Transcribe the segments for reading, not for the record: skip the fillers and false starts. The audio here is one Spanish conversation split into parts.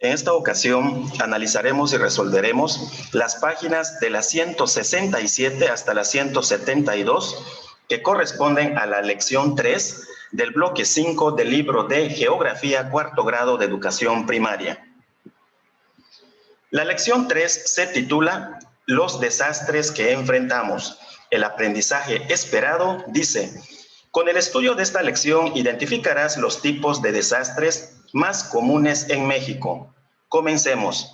En esta ocasión analizaremos y resolveremos las páginas de la 167 hasta la 172 que corresponden a la lección 3 del bloque 5 del libro de Geografía cuarto grado de Educación Primaria. La lección 3 se titula Los desastres que enfrentamos. El aprendizaje esperado dice: con el estudio de esta lección identificarás los tipos de desastres más comunes en México. Comencemos.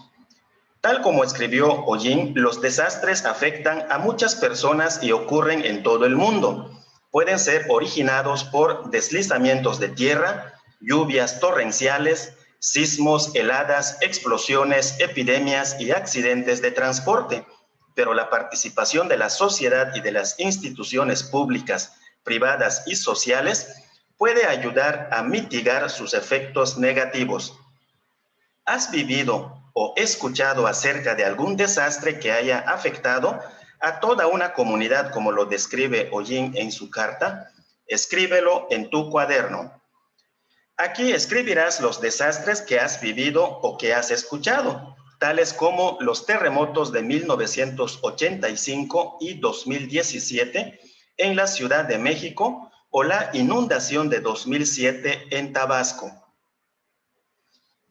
Tal como escribió Hollín, los desastres afectan a muchas personas y ocurren en todo el mundo. Pueden ser originados por deslizamientos de tierra, lluvias torrenciales, sismos, heladas, explosiones, epidemias y accidentes de transporte. Pero la participación de la sociedad y de las instituciones públicas, privadas y sociales puede ayudar a mitigar sus efectos negativos. ¿Has vivido o escuchado acerca de algún desastre que haya afectado a toda una comunidad como lo describe Hollín en su carta? Escríbelo en tu cuaderno. Aquí escribirás los desastres que has vivido o que has escuchado, tales como los terremotos de 1985 y 2017 en la Ciudad de México o la inundación de 2007 en Tabasco.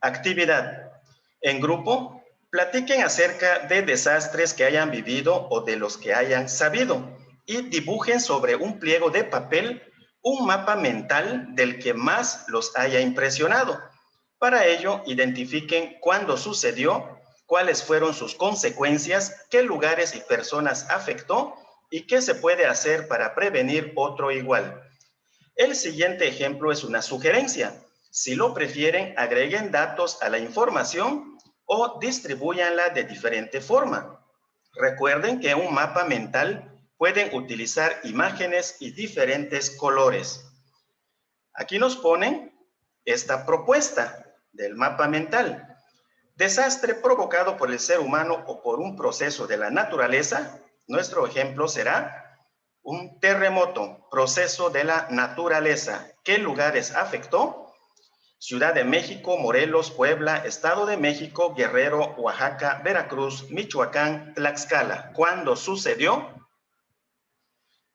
Actividad. En grupo, platiquen acerca de desastres que hayan vivido o de los que hayan sabido y dibujen sobre un pliego de papel un mapa mental del que más los haya impresionado. Para ello, identifiquen cuándo sucedió, cuáles fueron sus consecuencias, qué lugares y personas afectó y qué se puede hacer para prevenir otro igual. El siguiente ejemplo es una sugerencia. Si lo prefieren, agreguen datos a la información o distribúyanla de diferente forma. Recuerden que en un mapa mental pueden utilizar imágenes y diferentes colores. Aquí nos ponen esta propuesta del mapa mental. Desastre provocado por el ser humano o por un proceso de la naturaleza. Nuestro ejemplo será un terremoto, proceso de la naturaleza. ¿Qué lugares afectó? Ciudad de México, Morelos, Puebla, Estado de México, Guerrero, Oaxaca, Veracruz, Michoacán, Tlaxcala. ¿Cuándo sucedió?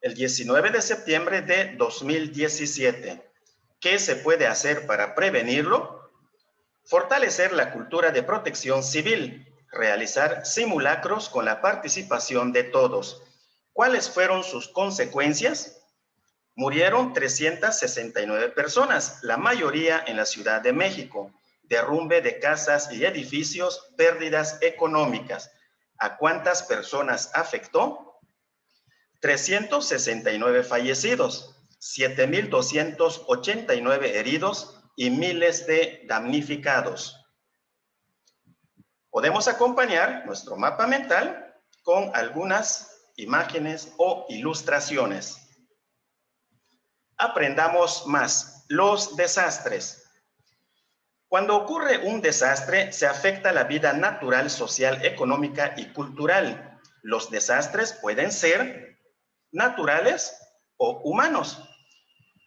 El 19 de septiembre de 2017. ¿Qué se puede hacer para prevenirlo? Fortalecer la cultura de protección civil. Realizar simulacros con la participación de todos. ¿Cuáles fueron sus consecuencias? Murieron 369 personas, la mayoría en la Ciudad de México. Derrumbe de casas y edificios, pérdidas económicas. ¿A cuántas personas afectó? 369 fallecidos, 7,289 heridos y miles de damnificados. Podemos acompañar nuestro mapa mental con algunas imágenes o ilustraciones. Aprendamos más. Los desastres. Cuando ocurre un desastre, se afecta la vida natural, social, económica y cultural. Los desastres pueden ser naturales o humanos.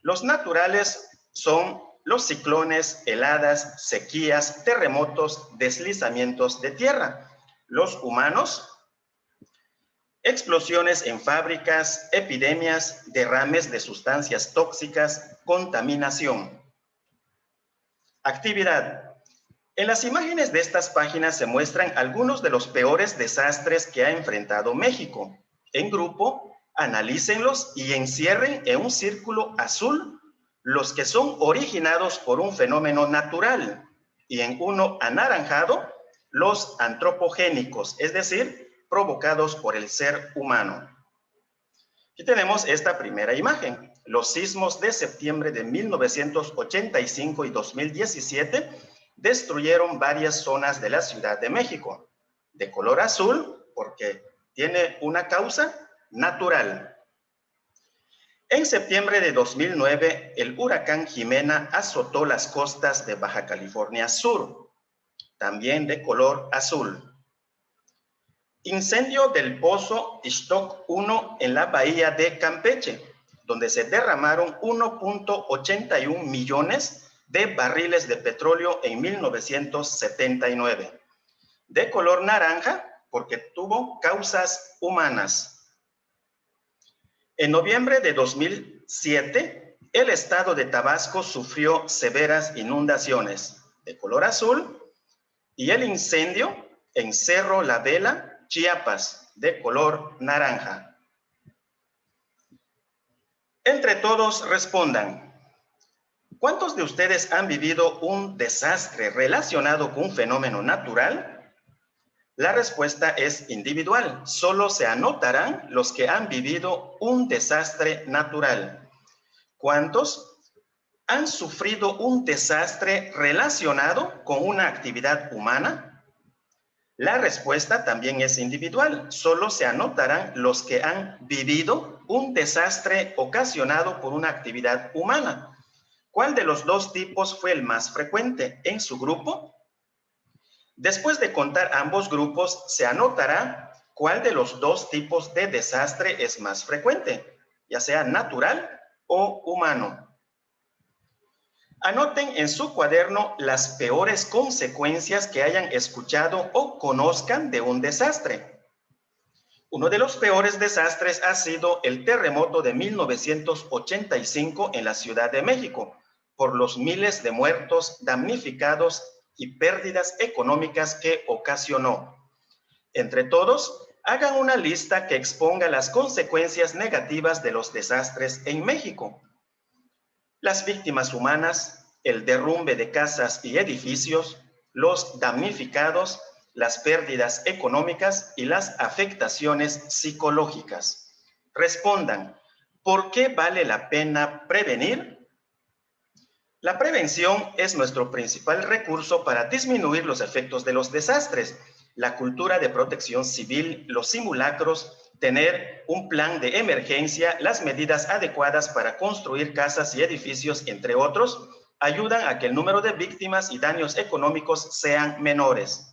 Los naturales son los ciclones, heladas, sequías, terremotos, deslizamientos de tierra. Los humanos, explosiones en fábricas, epidemias, derrames de sustancias tóxicas, contaminación. Actividad. En las imágenes de estas páginas se muestran algunos de los peores desastres que ha enfrentado México. En grupo, analícenlos y encierren en un círculo azul los que son originados por un fenómeno natural y en uno anaranjado los antropogénicos, es decir, provocados por el ser humano. Aquí tenemos esta primera imagen. Los sismos de septiembre de 1985 y 2017 destruyeron varias zonas de la Ciudad de México. De color azul porque tiene una causa natural. En septiembre de 2009, el huracán Jimena azotó las costas de Baja California Sur, también de color azul. Incendio del pozo Ixtoc 1 en la bahía de Campeche, donde se derramaron 1.81 millones de barriles de petróleo en 1979. De color naranja porque tuvo causas humanas. En noviembre de 2007, el estado de Tabasco sufrió severas inundaciones de color azul y el incendio en Cerro La Vela, Chiapas, de color naranja. Entre todos respondan, ¿cuántos de ustedes han vivido un desastre relacionado con un fenómeno natural? La respuesta es individual. Solo se anotarán los que han vivido un desastre natural. ¿Cuántos han sufrido un desastre relacionado con una actividad humana? La respuesta también es individual. Solo se anotarán los que han vivido un desastre ocasionado por una actividad humana. ¿Cuál de los dos tipos fue el más frecuente en su grupo? Después de contar ambos grupos, se anotará cuál de los dos tipos de desastre es más frecuente, ya sea natural o humano. Anoten en su cuaderno las peores consecuencias que hayan escuchado o conozcan de un desastre. Uno de los peores desastres ha sido el terremoto de 1985 en la Ciudad de México, por los miles de muertos, damnificados y pérdidas económicas que ocasionó. Entre todos, hagan una lista que exponga las consecuencias negativas de los desastres en México. Las víctimas humanas, el derrumbe de casas y edificios, los damnificados, las pérdidas económicas y las afectaciones psicológicas. Respondan, ¿por qué vale la pena prevenir? La prevención es nuestro principal recurso para disminuir los efectos de los desastres. La cultura de protección civil, los simulacros, tener un plan de emergencia, las medidas adecuadas para construir casas y edificios, entre otros, ayudan a que el número de víctimas y daños económicos sean menores.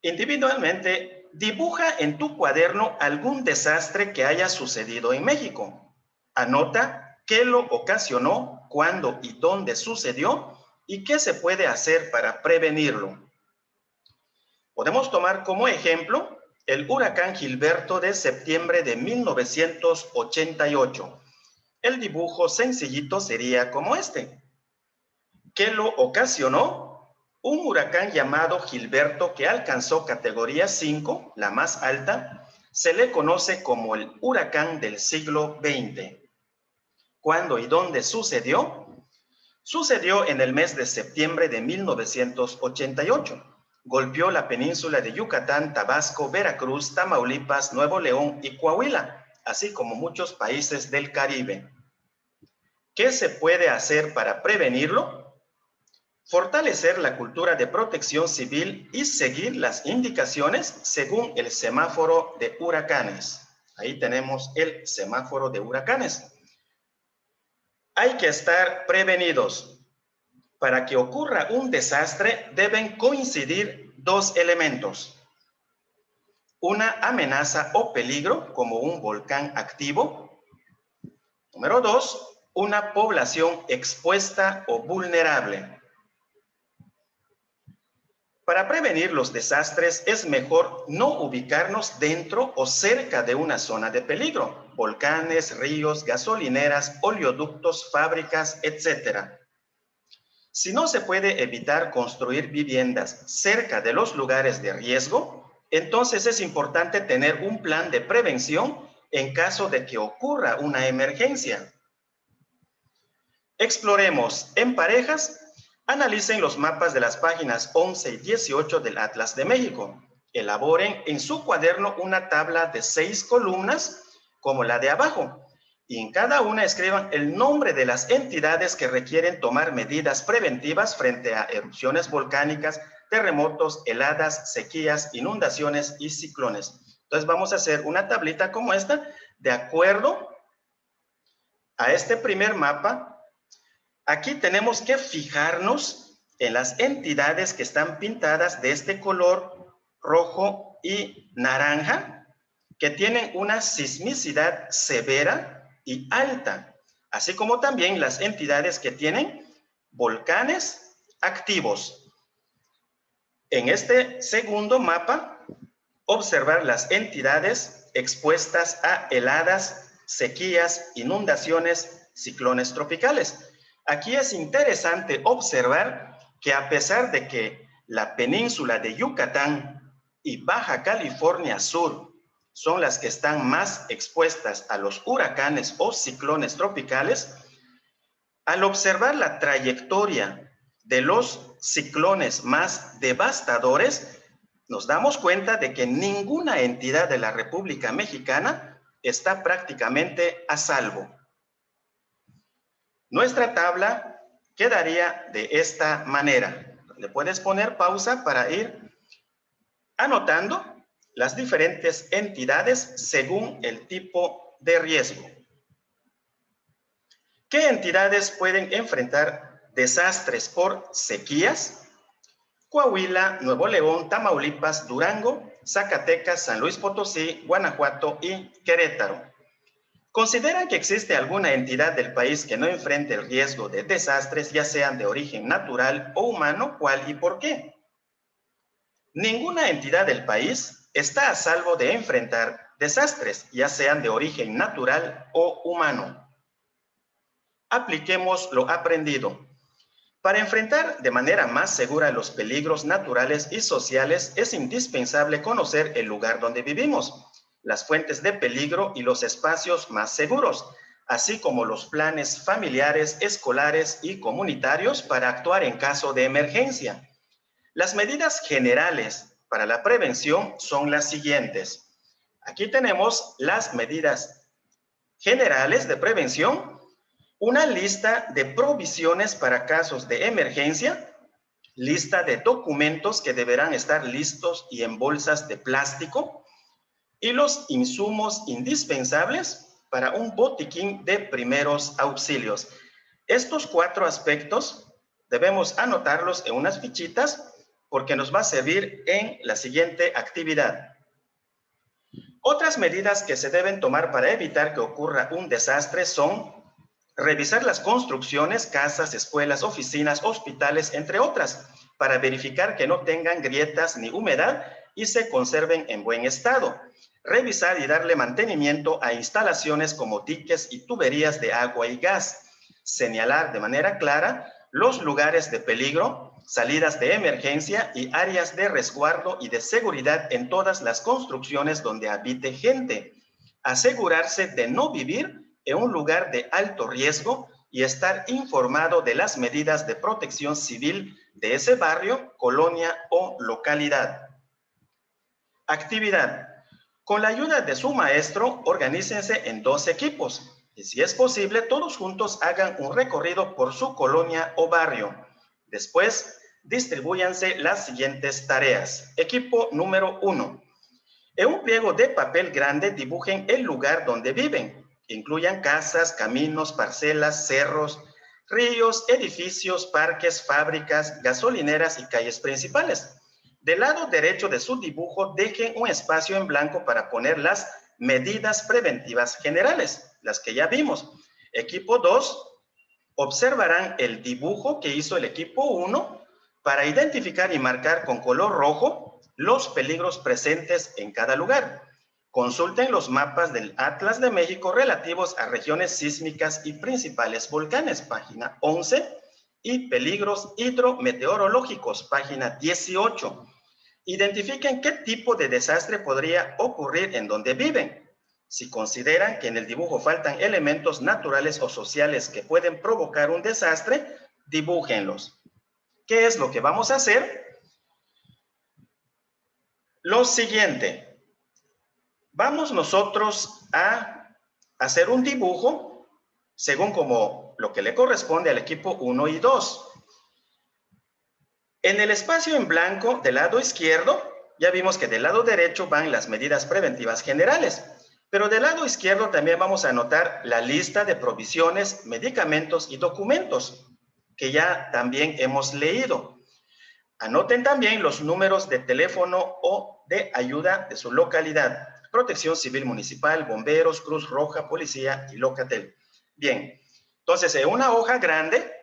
Individualmente, dibuja en tu cuaderno algún desastre que haya sucedido en México. Anota qué lo ocasionó, cuándo y dónde sucedió y qué se puede hacer para prevenirlo. Podemos tomar como ejemplo el huracán Gilberto de septiembre de 1988. El dibujo sencillito sería como este. ¿Qué lo ocasionó? Un huracán llamado Gilberto que alcanzó categoría 5, la más alta, se le conoce como el huracán del siglo XX. ¿Cuándo y dónde sucedió? Sucedió en el mes de septiembre de 1988. Golpeó la península de Yucatán, Tabasco, Veracruz, Tamaulipas, Nuevo León y Coahuila, así como muchos países del Caribe. ¿Qué se puede hacer para prevenirlo? Fortalecer la cultura de protección civil y seguir las indicaciones según el semáforo de huracanes. Ahí tenemos el semáforo de huracanes. Hay que estar prevenidos. Para que ocurra un desastre deben coincidir dos elementos. Una amenaza o peligro, como un volcán activo. Número 2, una población expuesta o vulnerable. Para prevenir los desastres es mejor no ubicarnos dentro o cerca de una zona de peligro, volcanes, ríos, gasolineras, oleoductos, fábricas, etc. Si no se puede evitar construir viviendas cerca de los lugares de riesgo, entonces es importante tener un plan de prevención en caso de que ocurra una emergencia. Exploremos en parejas. Analicen los mapas de las páginas 11 y 18 del Atlas de México. Elaboren en su cuaderno una tabla de 6 columnas como la de abajo y en cada una escriban el nombre de las entidades que requieren tomar medidas preventivas frente a erupciones volcánicas, terremotos, heladas, sequías, inundaciones y ciclones. Entonces vamos a hacer una tablita como esta de acuerdo a este primer mapa. Aquí tenemos que fijarnos en las entidades que están pintadas de este color rojo y naranja, que tienen una sismicidad severa y alta. así como también las entidades que tienen volcanes activos. En este segundo mapa, observar las entidades expuestas a heladas, sequías, inundaciones, ciclones tropicales. Aquí es interesante observar que a pesar de que la península de Yucatán y Baja California Sur son las que están más expuestas a los huracanes o ciclones tropicales, al observar la trayectoria de los ciclones más devastadores, nos damos cuenta de que ninguna entidad de la República Mexicana está prácticamente a salvo. Nuestra tabla quedaría de esta manera. Le puedes poner pausa para ir anotando las diferentes entidades según el tipo de riesgo. ¿Qué entidades pueden enfrentar desastres por sequías? Coahuila, Nuevo León, Tamaulipas, Durango, Zacatecas, San Luis Potosí, Guanajuato y Querétaro. ¿Consideran que existe alguna entidad del país que no enfrente el riesgo de desastres, ya sean de origen natural o humano? ¿Cuál y por qué? Ninguna entidad del país está a salvo de enfrentar desastres, ya sean de origen natural o humano. Apliquemos lo aprendido. Para enfrentar de manera más segura los peligros naturales y sociales, es indispensable conocer el lugar donde vivimos, las fuentes de peligro y los espacios más seguros, así como los planes familiares, escolares y comunitarios para actuar en caso de emergencia. Las medidas generales para la prevención son las siguientes. Aquí tenemos las medidas generales de prevención. Una lista de provisiones para casos de emergencia, lista de documentos que deberán estar listos y en bolsas de plástico, y los insumos indispensables para un botiquín de primeros auxilios. Estos 4 aspectos debemos anotarlos en unas fichitas porque nos va a servir en la siguiente actividad. Otras medidas que se deben tomar para evitar que ocurra un desastre son revisar las construcciones, casas, escuelas, oficinas, hospitales, entre otras, para verificar que no tengan grietas ni humedad y se conserven en buen estado. Revisar y darle mantenimiento a instalaciones como diques y tuberías de agua y gas. Señalar de manera clara los lugares de peligro, salidas de emergencia y áreas de resguardo y de seguridad en todas las construcciones donde habite gente. Asegurarse de no vivir en un lugar de alto riesgo y estar informado de las medidas de protección civil de ese barrio, colonia o localidad. Actividad. Con la ayuda de su maestro, organícense en 2 equipos y, si es posible, todos juntos hagan un recorrido por su colonia o barrio. Después, distribúyanse las siguientes tareas. Equipo número 1. En un pliego de papel grande dibujen el lugar donde viven. Incluyan casas, caminos, parcelas, cerros, ríos, edificios, parques, fábricas, gasolineras y calles principales. Del lado derecho de su dibujo, dejen un espacio en blanco para poner las medidas preventivas generales, las que ya vimos. Equipo 2, observarán el dibujo que hizo el equipo 1 para identificar y marcar con color rojo los peligros presentes en cada lugar. Consulten los mapas del Atlas de México relativos a regiones sísmicas y principales volcanes, página 11, y peligros hidrometeorológicos, página 18. Identifiquen qué tipo de desastre podría ocurrir en donde viven. Si consideran que en el dibujo faltan elementos naturales o sociales que pueden provocar un desastre, dibújenlos. ¿Qué es lo que vamos a hacer? Lo siguiente. Vamos nosotros a hacer un dibujo según como lo que le corresponde al equipo 1 y 2. En el espacio en blanco del lado izquierdo, ya vimos que del lado derecho van las medidas preventivas generales, pero del lado izquierdo también vamos a anotar la lista de provisiones, medicamentos y documentos que ya también hemos leído. Anoten también los números de teléfono o de ayuda de su localidad. Protección Civil Municipal, Bomberos, Cruz Roja, Policía y Locatel. Bien, Entonces, en una hoja grande,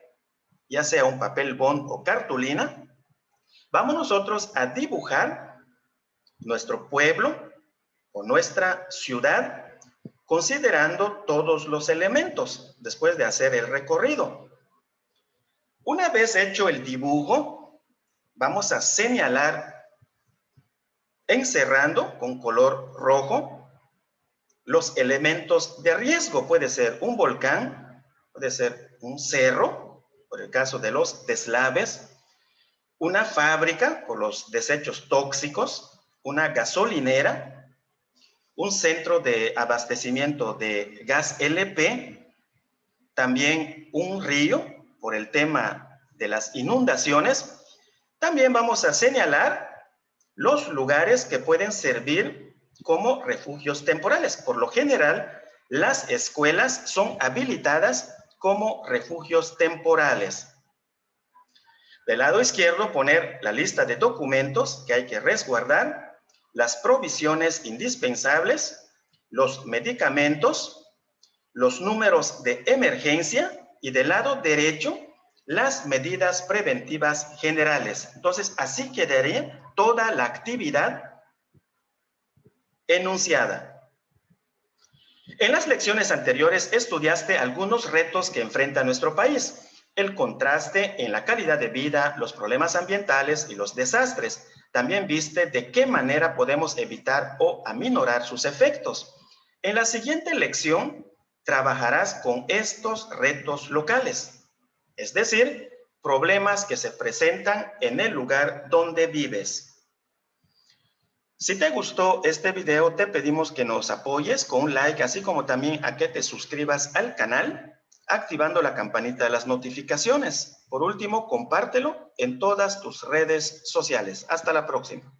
ya sea un papel bond o cartulina, vamos nosotros a dibujar nuestro pueblo o nuestra ciudad, considerando todos los elementos después de hacer el recorrido. Una vez hecho el dibujo, vamos a señalar, encerrando con color rojo, los elementos de riesgo. Puede ser un volcán, puede ser un cerro, por el caso de los deslaves, una fábrica por los desechos tóxicos, una gasolinera, un centro de abastecimiento de gas LP, también un río por el tema de las inundaciones. También vamos a señalar los lugares que pueden servir como refugios temporales. Por lo general, las escuelas son habilitadas como refugios temporales. Del lado izquierdo, poner la lista de documentos que hay que resguardar, las provisiones indispensables, los medicamentos, los números de emergencia y del lado derecho, las medidas preventivas generales. Entonces, así quedaría toda la actividad enunciada. En las lecciones anteriores estudiaste algunos retos que enfrenta nuestro país. El contraste en la calidad de vida, los problemas ambientales y los desastres. También viste de qué manera podemos evitar o aminorar sus efectos. En la siguiente lección trabajarás con estos retos locales, es decir, problemas que se presentan en el lugar donde vives. Si te gustó este video, te pedimos que nos apoyes con un like, así como también a que te suscribas al canal, activando la campanita de las notificaciones. Por último, compártelo en todas tus redes sociales. Hasta la próxima.